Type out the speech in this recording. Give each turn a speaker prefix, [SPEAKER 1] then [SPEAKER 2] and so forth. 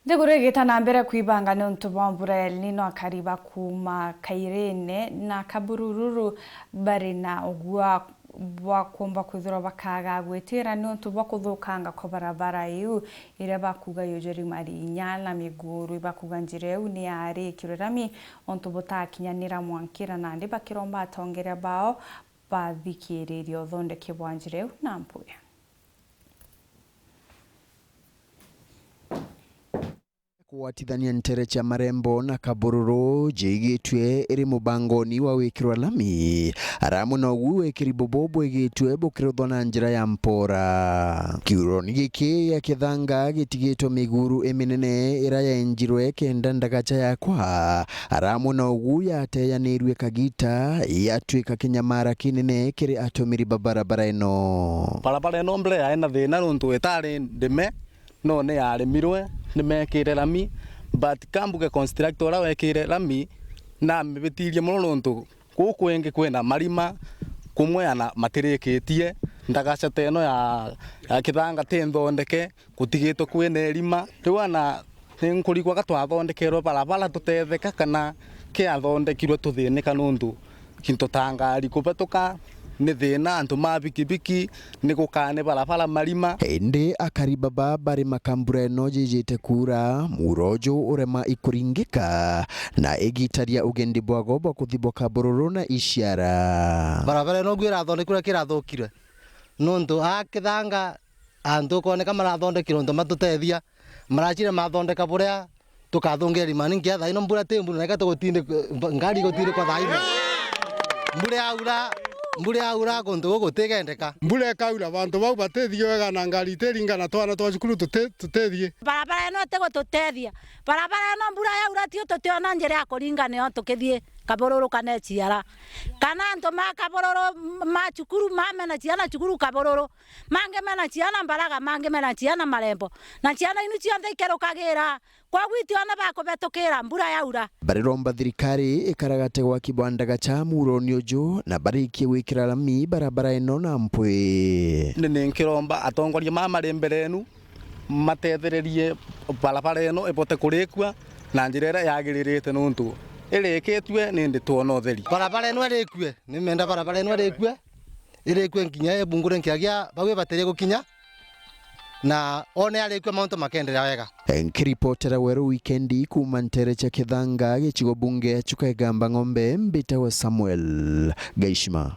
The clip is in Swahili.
[SPEAKER 1] Ndiguregeta na mbere kwibanga nontu bwa mbura El Nino akariba kuma Kairene na Kaburururu bari na ugwa bwa kumba kwithirwa bakaga gwitira nontu bwa kuthukanga kwa barabara iu ira bakuga yojeri mari inyala miguru bakuga njira iu ni ari kirorami ontu butakinyanira mwankira nandi bakiromba atongere bao bathikiririo thondeke bwa njira iu na mpuya.
[SPEAKER 2] Kuwatithania ntere cha Marembo na Kabururu jigitwe iri mubangoni wa wikirwa lami aramu na ugu wikiri bobobo igitwe bukirithwa na njira ya mpora kiuroni giki ya kithanga gitigitwo miguru eminene ira yenjirwe kenda ndagacha yakwa aramu na ugu yateyanirwe kagita yatwika kinyamara kinene kiri atumiri barabara ino
[SPEAKER 3] mbere yaina thina nuntu itari ndime no ne yaremirwe nimekire lami but kambuge constructor wekire lami na mibitirie muno nuntu guku wengi kwena marima kumwe ana matirikitie ndagaca teno ya kithanga tinthondeke gutigitwo kwena erima riu ana ninkurigwa gatwathondekerwo barabara tutetheka kana kiathondekirwe tuthinika nuntu kintu tangari kubatuka ni thina antu ma bikibiki ni gukane barabara marima
[SPEAKER 2] indi akaribaba bari makambura eno jijite kura murojo urema ikuringika na igitaria ugendi bwago bwa kuthibwa Kabururu na Isiara
[SPEAKER 4] barabara eno gwira thondekire kirathukire nuntu akithanga antu koneka marathondekirwo ntu matutethia marachire mathondeka buria tukathungira rimani ngiatha ino mbura tembu na gatugutinde ngari gutinde kwa thaino mbure aura kundu gutigendeka
[SPEAKER 5] mbure kaura bantu bau batethio wega na ngari teringana twana twa cukuru tutethie
[SPEAKER 6] barabara eno tego tutethia barabara eno mbura yaura tio tutiona njira ya kuringana yo tukithie Kabururu kana Isiara kana antu ma Kabururu ma cukuru mamena ciana cukuru Kabururu mangemena ciana Mbaraga mangemena ciana Marembo na ciana inu cionthe ikerukagira kwa gwitio na bakubetukira mbura yaura
[SPEAKER 2] bariromba thirikari ikaragate gwa kibwandaga cha muroni uju na barikie wikira lami barabara eno na mpwi
[SPEAKER 3] ni nkiromba atongoria ma marembere enu matethererie barabara eno ibote kurikwa na njira ira yagiririte nuntu irikitwe ni ndi tuona utheri
[SPEAKER 4] barabara eno irikwe ni menda barabara eno irikwe nginya ebungure nkiagia bawe baterie gukinya na one arikwe mauntu makenderea wega
[SPEAKER 2] nkiripotera weru wikendi kuma ntere cha kithanga gichigo bunge chukegamba ng'ombe mbita wa Samuel Gaishima.